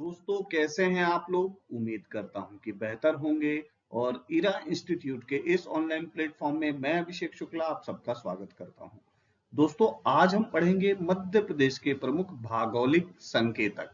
दोस्तों कैसे हैं आप लोग। उम्मीद करता हूं कि बेहतर होंगे और इरा इंस्टीट्यूट के इस ऑनलाइन प्लेटफॉर्म में मैं अभिषेक शुक्ला आप सबका स्वागत करता हूं। दोस्तों आज हम पढ़ेंगे मध्य प्रदेश के प्रमुख भौगोलिक संकेतक।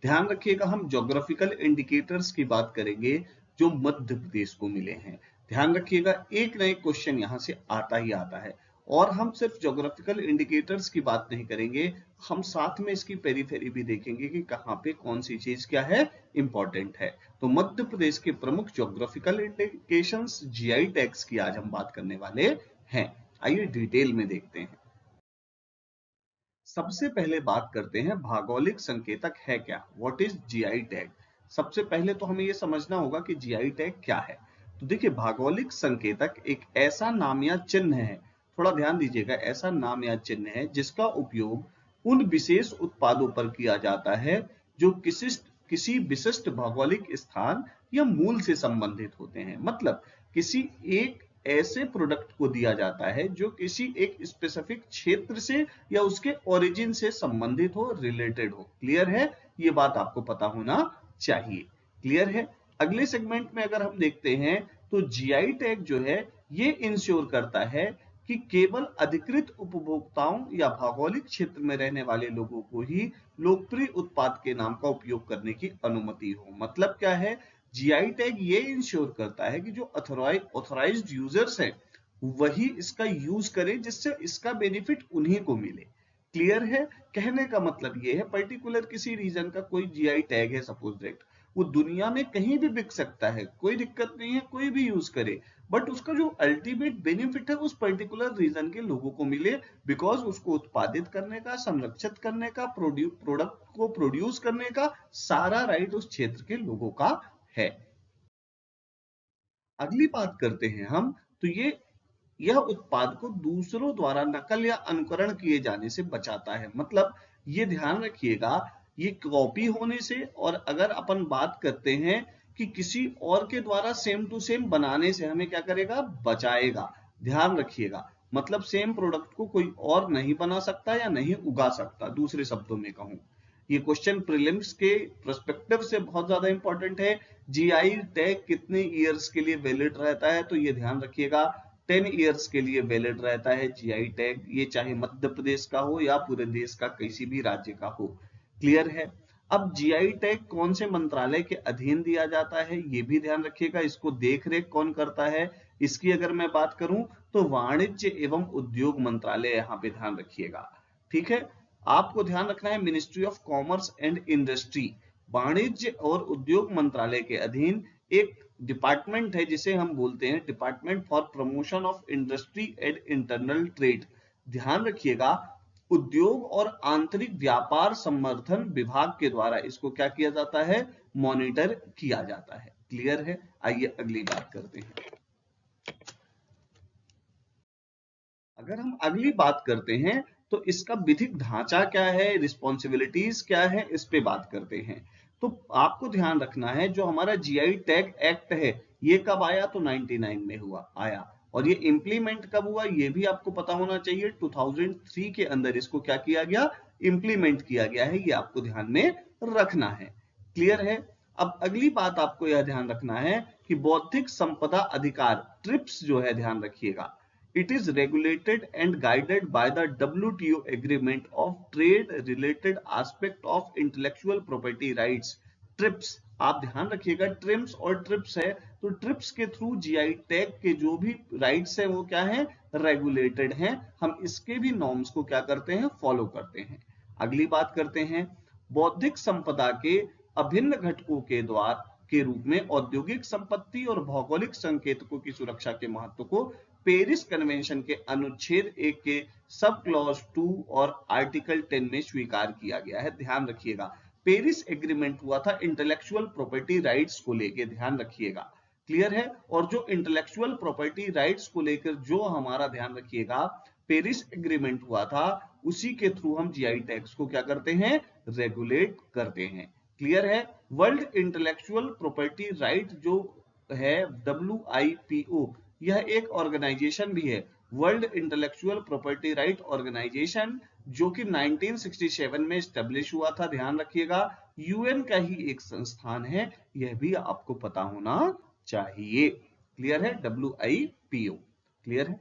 ध्यान रखिएगा, हम ज्योग्राफिकल इंडिकेटर्स की बात करेंगे जो मध्य प्रदेश को मिले हैं। ध्यान रखिएगा, एक नए क्वेश्चन यहां से आता ही आता है। और हम सिर्फ ज्योग्राफिकल इंडिकेटर्स की बात नहीं करेंगे, हम साथ में इसकी पेरीफेरी भी देखेंगे कि कहाँ पे कौन सी चीज क्या है इंपॉर्टेंट है। तो मध्य प्रदेश के प्रमुख ज्योग्राफिकल इंडिकेशंस जीआई टैग्स की आज हम बात करने वाले हैं। आइए डिटेल में देखते हैं। सबसे पहले बात करते हैं भौगोलिक संकेतक है क्या, व्हाट इज जीआई टैग। सबसे पहले तो हमें यह समझना होगा कि जीआई टैग क्या है। तो देखिए, भौगोलिक संकेतक एक ऐसा नाम या चिन्ह है, थोड़ा ध्यान दीजिएगा, ऐसा नाम या चिन्ह है जिसका उपयोग उन विशेष उत्पादों पर किया जाता है जो किसी विशिष्ट भौगोलिक स्थान या मूल से संबंधित होते हैं। मतलब किसी एक ऐसे प्रोडक्ट को दिया जाता है जो किसी एक स्पेसिफिक क्षेत्र से या उसके ओरिजिन से संबंधित हो, रिलेटेड हो। क्लियर है, ये बात आपको पता होना चाहिए। क्लियर है। अगले सेगमेंट में अगर हम देखते हैं तो जीआई टैग जो है ये इंश्योर करता है कि केवल अधिकृत उपभोक्ताओं या भौगोलिक क्षेत्र में रहने वाले लोगों को ही लोकप्रिय उत्पाद के नाम का उपयोग करने की अनुमति हो। मतलब क्या है, जीआई टैग ये इंश्योर करता है कि जो ऑथराइज्ड यूजर्स हैं वही इसका यूज करें जिससे इसका बेनिफिट उन्हीं को मिले। क्लियर है। कहने का मतलब ये है, पर्टिकुलर किसी रीजन का कोई जीआई टैग है, सपोज दैट वो दुनिया में कहीं भी बिक सकता है, कोई दिक्कत नहीं है, कोई भी यूज करे, बट उसका जो अल्टीमेट बेनिफिट है उस पर्टिकुलर रीजन के लोगों को मिले, बिकॉज उसको उत्पादित करने का, संरक्षित करने का, प्रोडक्ट को प्रोड्यूस करने का सारा राइट उस क्षेत्र के लोगों का है। अगली बात करते हैं हम, तो यह उत्पाद को दूसरों द्वारा नकल या अनुकरण किए जाने से बचाता है। मतलब ये ध्यान रखिएगा, ये कॉपी होने से, और अगर अपन बात करते हैं कि किसी और के द्वारा सेम टू सेम बनाने से, हमें क्या करेगा, बचाएगा। ध्यान रखिएगा, मतलब सेम प्रोडक्ट को कोई और नहीं बना सकता या नहीं उगा सकता। दूसरे शब्दों में कहूं, ये क्वेश्चन प्रीलिम्स के पर्सपेक्टिव से बहुत ज्यादा इंपॉर्टेंट है। जीआई टैग कितने ईयर्स के लिए वैलिड रहता है, तो ये ध्यान रखिएगा, 10 ईयर्स के लिए वैलिड रहता है जीआई टैग। ये चाहे मध्य प्रदेश का हो या पूरे देश का किसी भी राज्य का हो। क्लियर है। अब जीआई टैग कौन से मंत्रालय के अधीन दिया जाता है, ये भी ध्यान रखिएगा। इसको देख रेख कौन करता है, इसकी अगर मैं बात करूं तो वाणिज्य एवं उद्योग मंत्रालय यहां पे ध्यान रखिएगा। ठीक है। आपको ध्यान रखना है, ministry of commerce and industry, वाणिज्य और उद्योग मंत्रालय के अधीन एक डिपार्टमेंट है जिसे हम बोलते हैं department for promotion of industry and internal trade. ध्यान रखिएगा, उद्योग और आंतरिक व्यापार संवर्धन विभाग के द्वारा इसको क्या किया जाता है, मॉनिटर किया जाता है। क्लियर है। आइए अगली बात करते हैं। अगर हम अगली बात करते हैं तो इसका विधिक ढांचा क्या है, रिस्पॉन्सिबिलिटीज क्या है, इस पे बात करते हैं। तो आपको ध्यान रखना है, जो हमारा जीआई टैग एक्ट है ये कब आया, तो 99 में आया। और ये इंप्लीमेंट कब हुआ ये भी आपको पता होना चाहिए, 2003 के अंदर इसको क्या किया गया, इंप्लीमेंट किया गया है। ये आपको ध्यान में रखना है। क्लियर है। अब अगली बात आपको यह ध्यान रखना है कि बौद्धिक संपदा अधिकार, ट्रिप्स जो है, ध्यान रखिएगा, it is regulated and guided by the WTO agreement of trade related aspect of intellectual property rights, trips. आप ध्यान रखिएगा, ट्रिम्स और ट्रिप्स है, तो ट्रिप्स के थ्रू जीआई टैग के जो भी राइट्स है वो क्या है, रेगुलेटेड हैं। हम इसके भी नॉर्म्स को क्या करते हैं, फॉलो करते हैं। अगली बात करते हैं, बौद्धिक संपदा के अभिन्न घटकों के द्वारा के रूप में औद्योगिक संपत्ति और भौगोलिक संकेतकों की सुरक्षा के महत्व को पेरिस कन्वेंशन के अनुच्छेद 1 के सब क्लॉज 2 और आर्टिकल 10 में स्वीकार किया गया है। ध्यान रखिएगा, पेरिस एग्रीमेंट हुआ था इंटेलेक्चुअल प्रॉपर्टी राइट्स को लेकर, ध्यान रखिएगा। क्लियर है। और जो इंटेलेक्चुअल प्रॉपर्टी राइट्स को लेकर जो हमारा, ध्यान रखिएगा, पेरिस एग्रीमेंट हुआ था, उसी के थ्रू हम जीआई टैग्स को क्या करते हैं, रेगुलेट करते हैं। क्लियर है। वर्ल्ड इंटेलेक्चुअल प्रॉपर्टी राइट जो है WIPO, यह एक ऑर्गेनाइजेशन भी है, world intellectual property right organisation, जो कि 1967 में स्टेब्लिश हुआ था। ध्यान रखिएगा, यूएन का ही एक संस्थान है, यह भी आपको पता होना चाहिए। क्लियर है? WIPO। क्लियर है?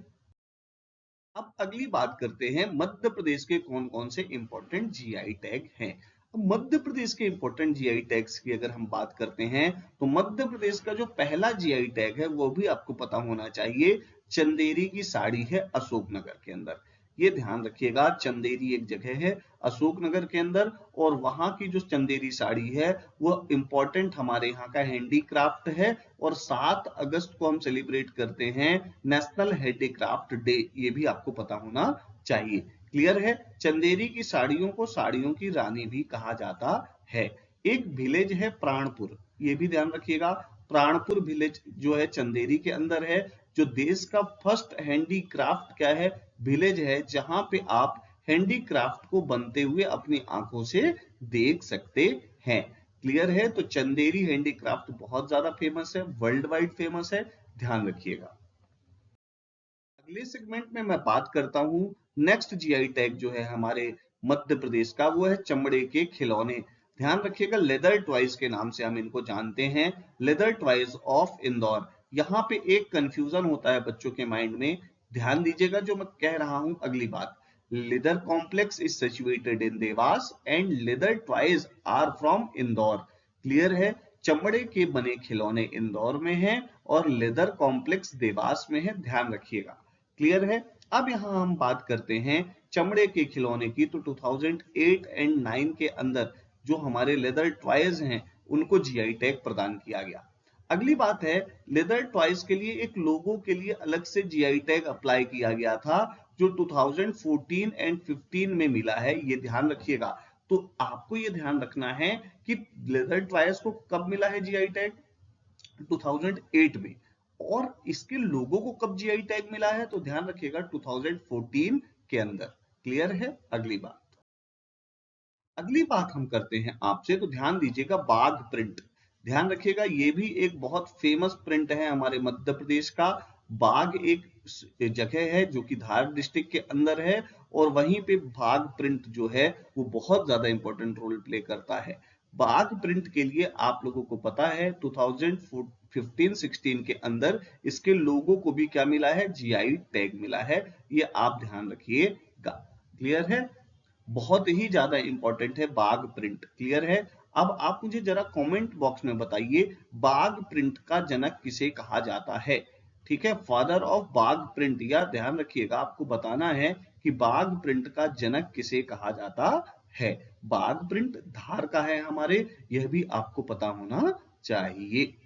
अब अगली बात करते हैं मध्य प्रदेश के कौन कौन से इंपॉर्टेंट जीआई टैग हैं। अब मध्य प्रदेश के इंपॉर्टेंट जीआई टैग्स की अगर हम बात करते हैं तो मध्य प्रदेश का जो पहला जीआई टैग है वो भी आपको पता होना चाहिए। चंदेरी की साड़ी है अशोकनगर के अंदर। ये ध्यान रखिएगा, चंदेरी एक जगह है अशोकनगर के अंदर, और वहां की जो चंदेरी साड़ी है वो इंपॉर्टेंट हमारे यहाँ का हैंडीक्राफ्ट है। और 7 अगस्त को हम सेलिब्रेट करते हैं नेशनल हैंडीक्राफ्ट डे, ये भी आपको पता होना चाहिए। क्लियर है? चंदेरी की साड़ियों को साड़ियों की रानी भी कहा जाता है। एक विलेज है प्राणपुर, ये भी ध्यान रखिएगा। प्राणपुर विलेज जो है चंदेरी के अंदर है, जो देश का फर्स्ट हैंडीक्राफ्ट क्या है, विलेज है, जहां पे आप हैंडीक्राफ्ट को बनते हुए अपनी आंखों से देख सकते हैं। क्लियर है? तो चंदेरी हैंडीक्राफ्ट बहुत ज्यादा फेमस है, वर्ल्ड वाइड फेमस है, ध्यान रखिएगा। अगले सेगमेंट में मैं बात करता हूं नेक्स्ट जीआई टैग जो है हमारे मध्य प्रदेश का, वो है चमड़े के खिलौने। ध्यान रखिएगा, लेदर टॉयज के नाम से हम इनको जानते हैं, लेदर टॉयज ऑफ इंदौर। यहाँ पे एक कंफ्यूजन होता है बच्चों के माइंड में, ध्यान दीजिएगा जो मैं कह रहा हूं अगली बात। Leather complex is situated in Dewas and leather toys are from Indore. Clear है? चमड़े के बने खिलौने इंदौर में हैं और लेदर कॉम्प्लेक्स देवास में है, ध्यान रखिएगा। क्लियर है? अब यहां हम बात करते हैं चमड़े के खिलौने की, तो 2008 एंड 9 के अंदर जो हमारे लेदर टॉयज हैं उनको जीआई टैग प्रदान किया गया। अगली बात है, लेदर टॉयज के लिए एक लोगो के लिए अलग से जीआई टैग अप्लाई किया गया था, जो 2014 एंड 15 में मिला है, ये ध्यान रखिएगा। तो आपको ये ध्यान रखना है कि लेदर टॉयज को कब मिला है जीआई टैग, 2008 में, और इसके लोगों को कब जीआई टैग मिला है तो ध्यान रखिएगा 2014 के अंदर। क्लियर है? अगली बात हम करते हैं आपसे, तो ध्यान दीजिएगा बाघ प्रिंट। ध्यान रखिएगा, ये भी एक बहुत फेमस प्रिंट है हमारे मध्य प्रदेश का। बाघ एक जगह है जो कि धार डिस्ट्रिक्ट के अंदर है, और वहीं पे बाघ प्रिंट जो है वो बहुत ज्यादा इंपॉर्टेंट रोल प्ले करता है। बाघ प्रिंट के लिए आप लोगों को पता है 2015-16 के अंदर इसके लोगों को भी क्या मिला है, जीआई टैग मिला है, ये आप ध्यान रखिएगा। क्लियर है? बहुत ही ज्यादा इंपॉर्टेंट है बाघ प्रिंट। क्लियर है? अब आप मुझे जरा कमेंट बॉक्स में बताइए, बाघ प्रिंट का जनक किसे कहा जाता है? ठीक है, फादर ऑफ बाघ प्रिंट, या ध्यान रखिएगा आपको बताना है कि बाघ प्रिंट का जनक किसे कहा जाता है। बाघ प्रिंट धार का है हमारे, यह भी आपको पता होना चाहिए।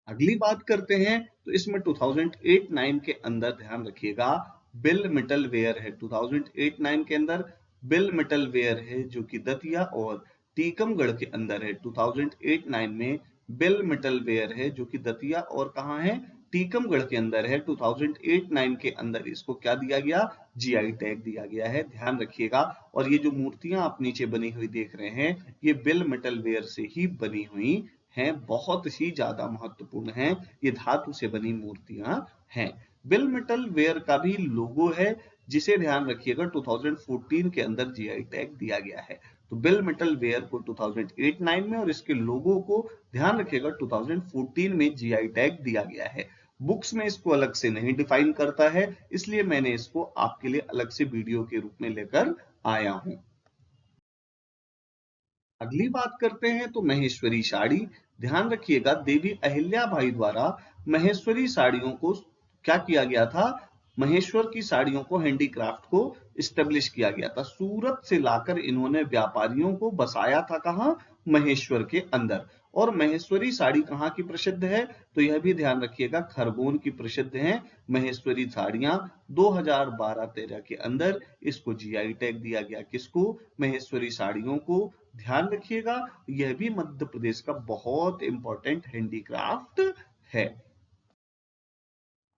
अगली बात करते हैं, तो इसमें 2008-9 के अंदर ध्यान रखिएगा बिल मेटल वेयर है। 2008-9 के अंदर बिल मेटल वेयर है जो कि दतिया और टीकमगढ़ के अंदर है। 2008-9 में बिल मेटल वेयर है जो कि दतिया और कहाँ है, टीकमगढ़ के अंदर है। 2008-9 के अंदर इसको क्या दिया गया, जीआई टैग दिया गया है, ध्यान रखिएगा। और ये जो मूर्तियां आप नीचे बनी हुई देख रहे हैं, ये बिल मेटल वेयर से ही बनी हुई हैं, बहुत ही ज्यादा महत्वपूर्ण हैं, ये धातु से बनी मूर्तियां हैं। बिल मेटल वेयर का भी लोगो है, जिसे ध्यान रखिएगा 2014 के अंदर जीआई टैग दिया गया है। तो बिल मेटल वेयर को 2008-9 में और इसके लोगो को ध्यान रखिएगा 2014 में जीआई टैग दिया गया है। बुक्स में इसको अलग से नहीं डिफाइन करता है, इसलिए मैंने इसको आपके लिए अलग से वीडियो के रूप में लेकर आया हूं। अगली बात करते हैं तो महेश्वरी साड़ी। ध्यान रखिएगा, देवी अहिल्याबाई द्वारा महेश्वरी साड़ियों को क्या किया गया था, महेश्वर की साड़ियों को, हैंडीक्राफ्ट को स्टेब्लिश किया गया था। सूरत से लाकर इन्होंने व्यापारियों को बसाया था, कहां, महेश्वर के अंदर। और महेश्वरी साड़ी कहाँ की प्रसिद्ध है, तो यह भी ध्यान रखिएगा खरगोन की प्रसिद्ध है महेश्वरी साड़ियां। 2012-13 के अंदर इसको जीआई टैग दिया गया, किसको, महेश्वरी साड़ियों को। ध्यान रखिएगा, यह भी मध्य प्रदेश का बहुत इंपॉर्टेंट हैंडीक्राफ्ट है।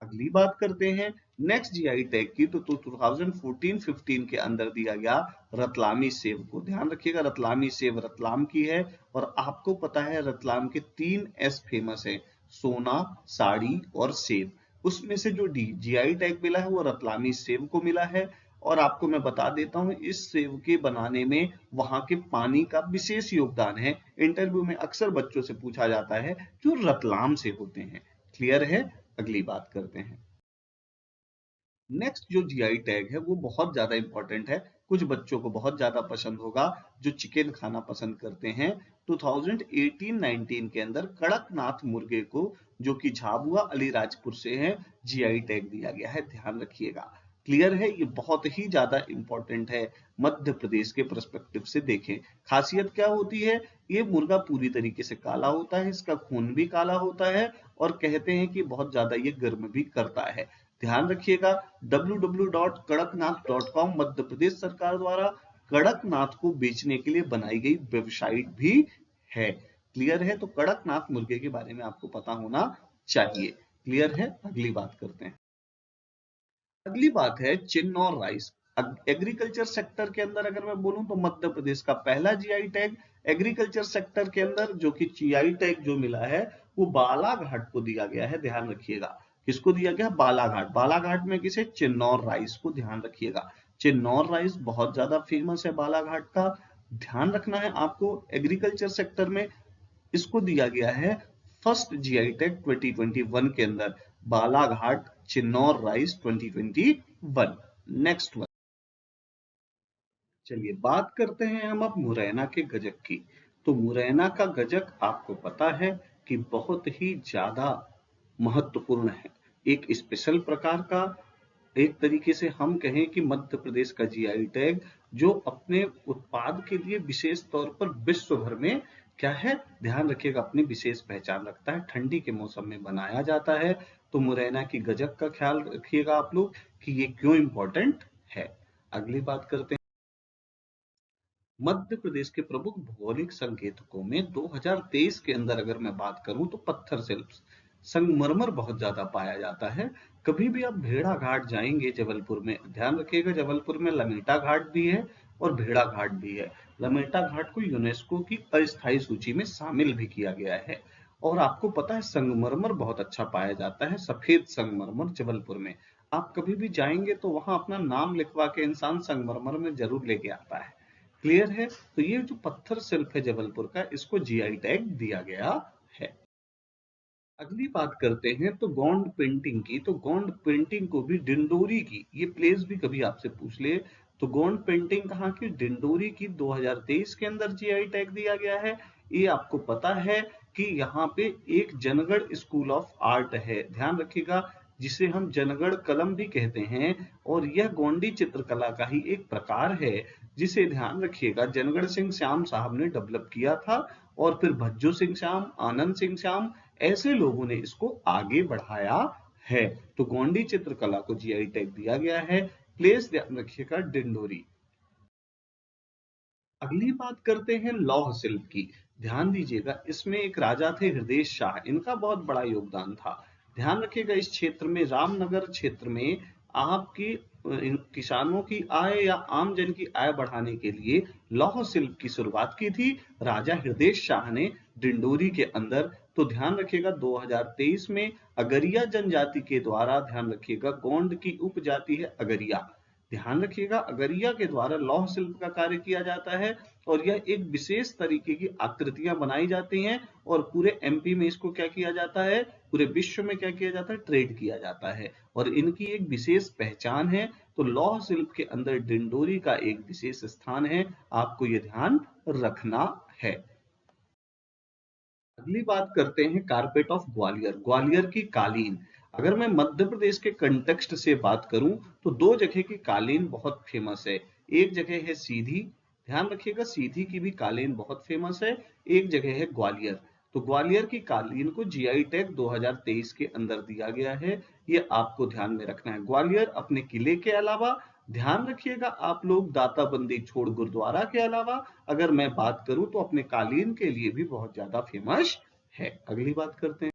अगली बात करते हैं नेक्स्ट जीआई टैग की, तो 2014-15 के अंदर दिया गया रतलामी सेव को। ध्यान रखिएगा, रतलामी सेव रतलाम की है, और आपको पता है रतलाम के 3 एस फेमस है, सोना, साड़ी और सेव। उसमें से जो जीआई टैग मिला है वो रतलामी सेव को मिला है। और आपको मैं बता देता हूं इस सेव के बनाने में वहां के पानी का विशेष योगदान है। इंटरव्यू में अक्सर बच्चों से पूछा जाता है जो रतलाम से होते हैं। क्लियर है? अगली बात करते हैं। नेक्स्ट जो जीआई टैग है वो बहुत ज्यादा इंपॉर्टेंट है। कुछ बच्चों को बहुत ज्यादा पसंद होगा जो चिकन खाना पसंद करते हैं। 2018-19 के अंदर कड़कनाथ मुर्गे को, जो कि झाबुआ अलीराजपुर से है, जीआई टैग दिया गया है। ध्यान रखिएगा। क्लियर है? ये बहुत ही ज्यादा इंपॉर्टेंट है मध्य प्रदेश के पर्सपेक्टिव से देखें। खासियत क्या होती है? ये मुर्गा पूरी तरीके से काला होता है, इसका खून भी काला होता है और कहते हैं कि बहुत ज्यादा ये गर्म भी करता है। ध्यान रखिएगा। www.kadaknath.com मध्य प्रदेश सरकार द्वारा कड़कनाथ को बेचने के लिए बनाई गई वेबसाइट भी है। क्लियर है? तो कड़कनाथ मुर्गे के बारे में आपको पता होना चाहिए। क्लियर है? अगली बात करते हैं। अगली बात है चिन्नौर राइस। एग्रीकल्चर सेक्टर के अंदर अगर मैं बोलूं तो मध्य प्रदेश का पहला जीआई टैग एग्रीकल्चर सेक्टर के अंदर जो कि जीआई टैग जो मिला है वो बालाघाट को दिया गया है। ध्यान रखिएगा। किसको दिया गया? बालाघाट। बालाघाट में किसे? चिन्नौर राइस को। ध्यान रखिएगा। चिन्नौर राइस बहुत ज्यादा फेमस है बालाघाट का। ध्यान रखना है आपको। एग्रीकल्चर सेक्टर में इसको दिया गया है फर्स्ट जीआई टैग 2021 के अंदर। Balaghat Chinnaur rice 2021। Next one. चलिए बात करते हैं हम अब मुरैना के गजक की। तो मुरैना का गजक आपको पता है कि बहुत ही ज्यादा महत्वपूर्ण है। एक स्पेशल प्रकार का, एक तरीके से हम कहें कि मध्य प्रदेश का जीआई टैग जो अपने उत्पाद के लिए विशेष तौर पर विश्व भर में क्या है? ध्यान रखिएगा, अपनी विशेष पहचान रखता है। ठंडी के मौसम में बनाया जाता है। तो मुरैना की गजक का ख्याल रखिएगा आप लोग कि ये क्यों इंपॉर्टेंट है। अगली बात करते हैं। मध्य प्रदेश के प्रमुख भौगोलिक संकेतकों में 2023 के अंदर अगर मैं बात करूं तो पत्थर शिल्प, संगमरमर बहुत ज्यादा पाया जाता है। कभी भी आप भेड़ा घाट जाएंगे जबलपुर में, ध्यान रखिएगा जबलपुर में लमेटा घाट भी है और भेड़ा घाट भी है। लमेटा घाट को यूनेस्को की अस्थायी सूची में शामिल भी किया गया है। और आपको पता है संगमरमर बहुत अच्छा पाया जाता है, सफेद संगमरमर जबलपुर में। आप कभी भी जाएंगे तो वहां अपना नाम लिखवा के इंसान संगमरमर में जरूर लेके आता है। क्लियर है? तो ये जो पत्थर शिल्प है जबलपुर का, इसको जीआई टैग दिया गया है। अगली बात करते हैं तो गोंड पेंटिंग की। तो गोंड पेंटिंग को भी डिंडोरी की, ये प्लेस भी कभी आपसे पूछ ले तो गोंड पेंटिंग कहाँ की? डिंडोरी की। 2023 के अंदर जीआई टैग दिया गया है। ये आपको पता है कि यहाँ पे एक जनगढ़ स्कूल ऑफ आर्ट है। ध्यान रखिएगा, जिसे हम जनगढ़ कलम भी कहते हैं। और यह गोंडी चित्रकला का ही एक प्रकार है, जिसे ध्यान रखिएगा जनगढ़ सिंह श्याम साहब ने डेवलप किया था। और फिर भज्जू सिंह श्याम, आनंद सिंह श्याम, ऐसे लोगों ने इसको आगे बढ़ाया है। तो गोंडी चित्रकला को जीआई टैग दिया गया है। प्लेस ध्यान रखिएगा डिंडोरी। अगली बात करते हैं लौह शिल्प की। ध्यान दीजिएगा, इसमें एक राजा थे हृदय शाह, इनका बहुत बड़ा योगदान था। ध्यान रखिएगा, इस क्षेत्र में रामनगर क्षेत्र में आपकी किसानों की आय या आम जन की आय बढ़ाने के लिए लौह शिल्प की शुरुआत की थी राजा हृदय शाह ने डिंडोरी के अंदर। तो ध्यान रखिएगा 2023 में अगरिया जनजाति के द्वारा, ध्यान रखिएगा गोंड की उपजाति है अगरिया, ध्यान रखिएगा अगरिया के द्वारा लौह शिल्प का कार्य किया जाता है। और यह एक विशेष तरीके की आकृतियां बनाई जाती हैं और पूरे एमपी में इसको क्या किया जाता है? पूरे विश्व में क्या किया जाता है? ट्रेड किया जाता है। और इनकी एक विशेष पहचान है। तो लौह शिल्प के अंदर डिंडोरी का एक विशेष स्थान है, आपको यह ध्यान रखना है। अगली बात करते हैं कारपेट ऑफ ग्वालियर, ग्वालियर की कालीन। अगर मैं मध्य प्रदेश के कंटेक्स्ट से बात करूं तो दो जगह की कालीन बहुत फेमस है। एक जगह है सीधी, ध्यान रखिएगा सीधी की भी कालीन बहुत फेमस है। एक जगह है ग्वालियर। तो ग्वालियर की कालीन को जीआई टैग 2023 के अंदर दिया गया है। ये आपको ध्यान में रखना है। ग्वालियर अपने किले के अलावा, ध्यान रखिएगा आप लोग, दाताबंदी छोड़ गुरुद्वारा के अलावा अगर मैं बात करूं तो अपने कालीन के लिए भी बहुत ज्यादा फेमस है। अगली बात करते हैं।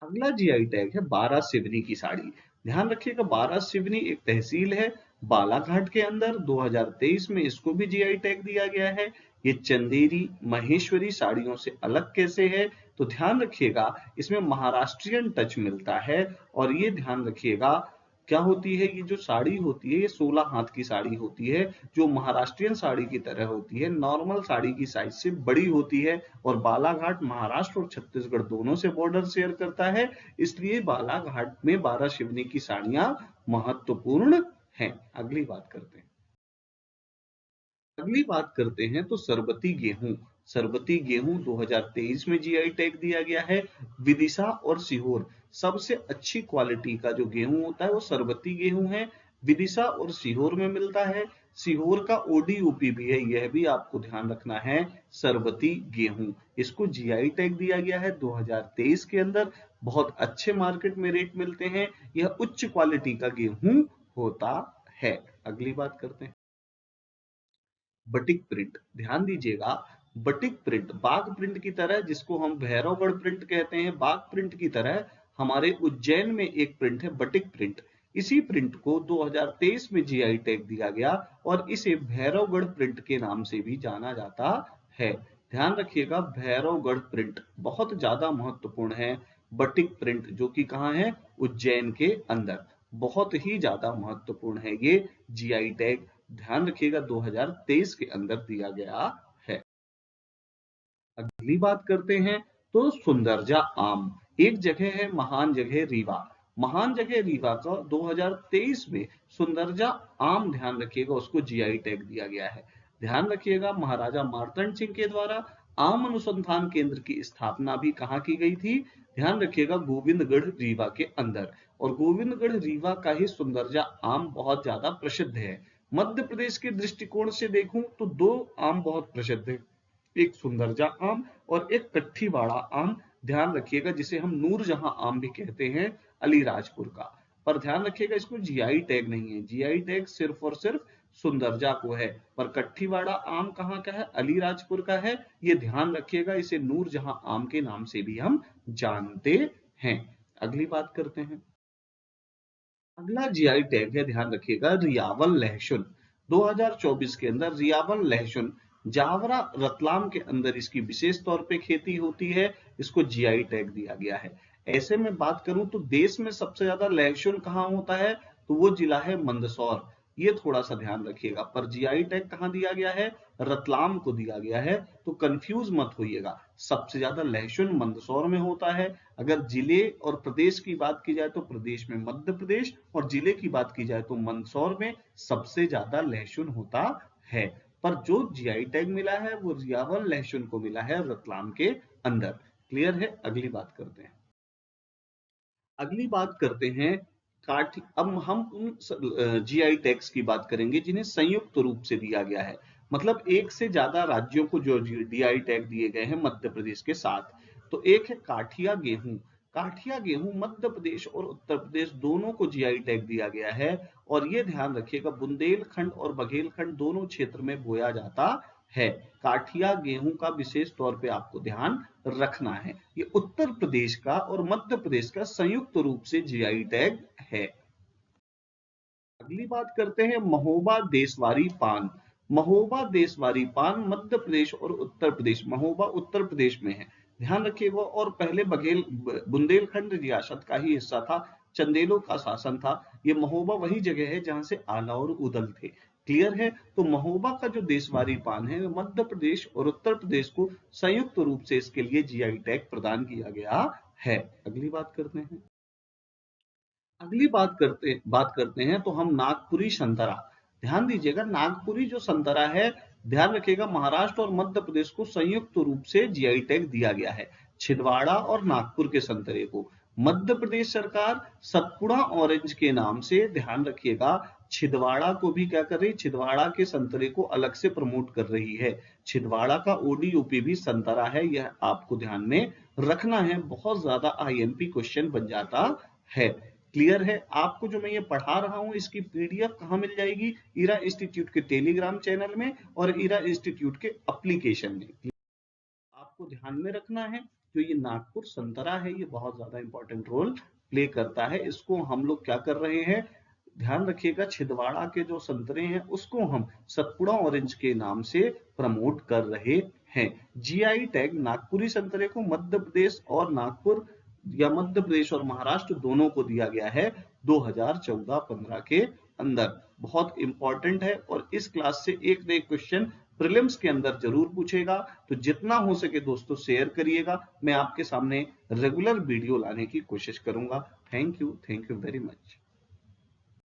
अगला जीआई टैग है बारह सिवनी की साड़ी। ध्यान रखिएगा बारह सिवनी एक तहसील है बालाघाट के अंदर। 2023 में इसको भी जीआई टैग दिया गया है। ये चंदेरी महेश्वरी साड़ियों से अलग कैसे है? तो ध्यान रखिएगा इसमें महाराष्ट्रियन टच मिलता है। और ये ध्यान रखिएगा क्या होती है, ये जो साड़ी होती है ये 16 हाथ की साड़ी होती है, जो महाराष्ट्रियन साड़ी की तरह होती है, नॉर्मल साड़ी की साइज से बड़ी होती है। और बालाघाट महाराष्ट्र और छत्तीसगढ़ दोनों से बॉर्डर शेयर करता है, इसलिए बालाघाट में 12 शिवनी की साड़ियां महत्वपूर्ण हैं। अगली बात करते हैं तो सरबती गेहूं। सरबती गेहूं 2023 में जीआई टैग दिया गया है। विदिशा और सीहोर, सबसे अच्छी क्वालिटी का जो गेहूं होता है वो सरबती गेहूं है, विदिशा और सीहोर में मिलता है। सीहोर का ओडीओपी भी है, यह भी आपको ध्यान रखना है। सरबती गेहूं, इसको जीआई टैग दिया गया है 2023 के अंदर। बहुत अच्छे मार्केट में रेट मिलते हैं, यह उच्च क्वालिटी का गेहूं होता है। अगली बात करते हैं बटिक प्रिंट। ध्यान दीजिएगा, बटिक प्रिंट बाघ प्रिंट की तरह, जिसको हम भैरवगढ़ प्रिंट कहते हैं, बाघ प्रिंट की तरह हमारे उज्जैन में एक प्रिंट है बटिक प्रिंट। इसी प्रिंट को 2023 में जीआई टैग दिया गया और इसे भैरवगढ़ प्रिंट के नाम से भी जाना जाता है। ध्यान रखिएगा, भैरवगढ़ प्रिंट बहुत ज्यादा महत्वपूर्ण है। बटिक प्रिंट जो कि कहाँ है, उज्जैन के अंदर, बहुत ही ज्यादा महत्वपूर्ण है ये जीआई टैग। ध्यान रखिएगा 2023 के अंदर दिया गया है। अगली बात करते हैं तो सुंदरजा आम। एक जगह है महान जगह रीवा। महान जगह रीवा का 2023 में सुंदरजा आम, ध्यान रखिएगा, उसको जीआई टैग दिया गया है। ध्यान रखिएगा, महाराजा मार्तंड सिंह के द्वारा आम अनुसंधान केंद्र की स्थापना भी कहाँ की गई थी, ध्यान रखिएगा, गोविंदगढ़ रीवा के अंदर। और गोविंदगढ़ रीवा का ही सुंदरजा आम बहुत ज्यादा प्रसिद्ध है। मध्य प्रदेश के दृष्टिकोण से देखूं तो दो आम बहुत प्रसिद्ध है, एक सुंदरजा आम और एक कट्ठीवाड़ा आम। ध्यान रखिएगा, जिसे हम नूरजहां आम भी कहते हैं, अलीराजपुर का। पर ध्यान रखिएगा, इसको जीआई टैग नहीं है, जीआई टैग सिर्फ और सिर्फ सुंदरजा को है। पर कट्ठीवाड़ा आम कहाँ का है, अलीराजपुर का है। ये ध्यान रखिएगा, इसे नूरजहां आम के नाम से भी हम जानते हैं। अगली बात करते हैं, अगला जीआई टैग है, ध्यान रखिएगा, रियावल लहसुन। 2024 के अंदर रियावल लहसुन, जावरा रतलाम के अंदर इसकी विशेष तौर पे खेती होती है, इसको जीआई टैग दिया गया है। ऐसे में बात करूं तो देश में सबसे ज्यादा लहसुन कहाँ होता है, तो वो जिला है मंदसौर। ये थोड़ा सा ध्यान रखिएगा। पर जीआई टैग कहाँ दिया गया है, रतलाम को दिया गया है, तो कंफ्यूज मत होइएगा। सबसे ज्यादा लहसुन मंदसौर में होता है। अगर जिले और प्रदेश की बात की जाए तो प्रदेश में मध्य प्रदेश, और जिले की बात की जाए तो मंदसौर में सबसे ज्यादा लहसुन होता है। पर जो जीआई टैग मिला है वो रियावल लहसुन को मिला है रतलाम के अंदर। क्लियर है। अगली बात करते हैं, अगली बात करते हैं काठी। अब हम उन जीआई टैग्स की बात करेंगे जिन्हें संयुक्त रूप से दिया गया है, मतलब एक से ज्यादा राज्यों को जो जीआई टैग दिए गए हैं मध्य प्रदेश के साथ। तो एक है काठिया गेहूं। काठिया गेहूं मध्य प्रदेश और उत्तर प्रदेश दोनों को जीआई टैग दिया गया है। और ये ध्यान रखिएगा, बुंदेलखंड और बघेलखंड दोनों क्षेत्र में बोया जाता है। काठिया गेहूं का विशेष तौर पे आपको ध्यान रखना है। ये उत्तर प्रदेश का और मध्य प्रदेश का संयुक्त रूप से जीआई टैग है। अगली बात करते हैं महोबा देशवारी पान। महोबा देशवारी पान मध्य प्रदेश और उत्तर प्रदेश, महोबा उत्तर प्रदेश में है, ध्यान रखिएगा। और पहले बुंदेलखंड रियासत का ही हिस्सा था, चंदेलों का शासन था। ये महोबा वही जगह है जहां से आला और उदल थे। क्लियर है। तो महोबा का जो देशवारी पान है मध्य प्रदेश और उत्तर प्रदेश को संयुक्त रूप से इसके लिए जीआई टैग प्रदान किया गया है। अगली बात करते हैं, अगली बात करते हैं तो हम नागपुरी संतरा। ध्यान दीजिएगा, नागपुरी जो संतरा है, ध्यान रखिएगा, महाराष्ट्र और मध्य प्रदेश को संयुक्त रूप से जीआई टैग दिया गया है। छिंदवाड़ा और नागपुर के संतरे को मध्य प्रदेश सरकार सतपुड़ा ऑरेंज के नाम से, ध्यान रखिएगा, छिंदवाड़ा को भी क्या कर रही है, छिंदवाड़ा के संतरे को अलग से प्रमोट कर रही है। छिंदवाड़ा का ओडीओपी भी संतरा है, यह आपको ध्यान में रखना है, बहुत ज्यादा आईएमपी क्वेश्चन बन जाता है। क्लियर है। आपको जो मैं ये पढ़ा रहा हूं इसकी पीडीएफ कहाँ मिल जाएगी, इरा इंस्टीट्यूट के टेलीग्राम चैनल में और इरा इंस्टीट्यूट के एप्लीकेशन में। आपको ध्यान में रखना है, जो ये नागपुर संतरा है ये बहुत ज्यादा इंपॉर्टेंट रोल प्ले करता है। इसको हम लोग क्या कर रहे हैं, ध्यान रखिएगा, छिंदवाड़ा के जो संतरे हैं उसको हम सतपुड़ा ऑरेंज के नाम से प्रमोट कर रहे हैं। जीआई टैग नागपुरी संतरे को मध्य प्रदेश और नागपुर या मध्य प्रदेश और महाराष्ट्र दोनों को दिया गया है। 2014-15 के अंदर। बहुत इंपॉर्टेंट है और इस क्लास से एक न एक क्वेश्चन प्रीलिम्स के अंदर जरूर पूछेगा। तो जितना हो सके दोस्तों शेयर करिएगा, मैं आपके सामने रेगुलर वीडियो लाने की कोशिश करूंगा। Thank you very much.